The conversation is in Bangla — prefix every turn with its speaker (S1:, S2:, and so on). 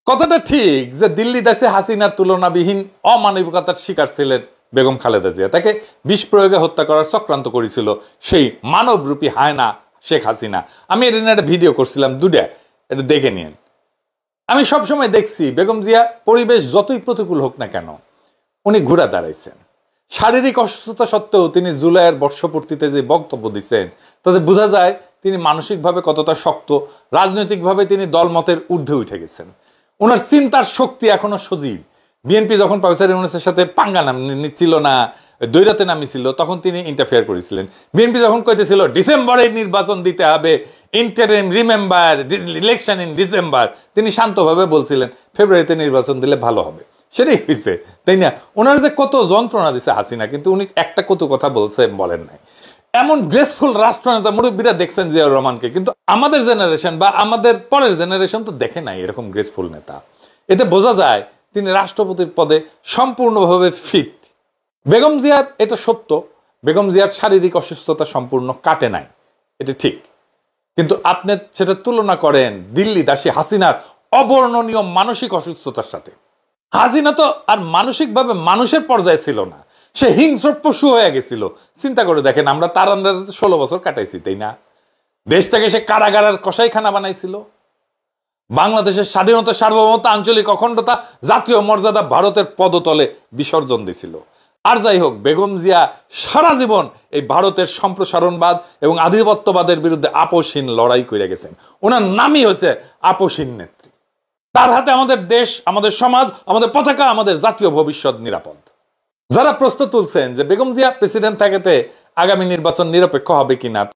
S1: কথাটা ঠিক যে দিল্লি দেশে হাসিনার তুলনাবিহীন অমানবিকতার শিকার ছিলেন বেগম খালেদা জিয়া। তাকে বিষ প্রয়োগে হত্যা করার চক্রান্ত করেছিল সেই মানবরূপী হায়না শেখ হাসিনা। আমি এটা নিয়ে একটা ভিডিও করছিলাম, দুটা, এটা দেখে নিন। আমি সবসময় দেখছি বেগম জিয়া পরিবেশ যতই প্রতিকূল হোক না কেন উনি ঘুরে দাঁড়াইছেন। শারীরিক অসুস্থতা সত্ত্বেও তিনি জুলাইয়ের বর্ষপূর্তিতে যে বক্তব্য দিচ্ছেন তাতে বোঝা যায় তিনি মানসিকভাবে কতটা শক্ত, রাজনৈতিকভাবে তিনি দলমতের ঊর্ধ্বে উঠে গেছেন। ওনার চিন্তার শক্তি এখনো সজীব। বিএনপি যখন প্রফেসর ইউনূসের সাথে পাঙ্গা নিচ্ছিল না, দৈরাতে নামিছিল, তখন তিনি ইন্টারফেয়ার করেছিলেন। বিএনপি যখন কইতেছিল ডিসেম্বরে নির্বাচন দিতে হবে, interim remember election in December, তিনি শান্তভাবে বলছিলেন ফেব্রুয়ারিতে নির্বাচন দিলে ভালো হবে। সেটাই হয়েছে, তাই না? ওনার যে কত যন্ত্রণা দিছে হাসিনা, কিন্তু উনি একটা কত কথা বলেন নাই। এমন গ্রেসফুল রাষ্ট্রনেতা মুরব্বীরা দেখছেন জিয়াউর রহমানকে, কিন্তু আমাদের জেনারেশন বা আমাদের পরের জেনারেশন তো দেখে নাই এরকম গ্রেসফুল নেতা। এতে বোঝা যায় তিনি রাষ্ট্রপতির পদে সম্পূর্ণভাবে ফিট। বেগম জিয়ার, এটা সত্য, বেগম জিয়ার শারীরিক অসুস্থতা সম্পূর্ণ কাটে নাই, এটা ঠিক। কিন্তু আপনি সেটা তুলনা করেন দিল্লি দাসী হাসিনার অবর্ণনীয় মানসিক অসুস্থতার সাথে। হাসিনা তো আর মানসিকভাবে মানুষের পর্যায়ে ছিল না, সে হিংস্র পশু হয়ে গেছিল। চিন্তা করে দেখেন, আমরা তার আন্ডারে 16 বছর কাটাইছি, তাই না? দেশটাকে সে কারাগারের কসাইখানা বানাইছিল। বাংলাদেশের স্বাধীনতা, সার্বভৌমত্ব, আঞ্চলিক অখণ্ডতা, জাতীয় মর্যাদা ভারতের পদতলে বিসর্জন দিছিল। আর যাই হোক, বেগম জিয়া সারা জীবন এই ভারতের সম্প্রসারণবাদ এবং আধিপত্যবাদের বিরুদ্ধে আপোষহীন লড়াই করে গেছেন। ওনার নামই হচ্ছে আপোষহীন নেত্রী। তার হাতে আমাদের দেশ, আমাদের সমাজ, আমাদের পতাকা, আমাদের জাতীয় ভবিষ্যৎ নিরাপদ। যারা প্রশ্ন তুলছেন যে বেগম জিয়া প্রেসিডেন্ট থাকাতে আগামী নির্বাচন নিরপেক্ষ হবে কিনা,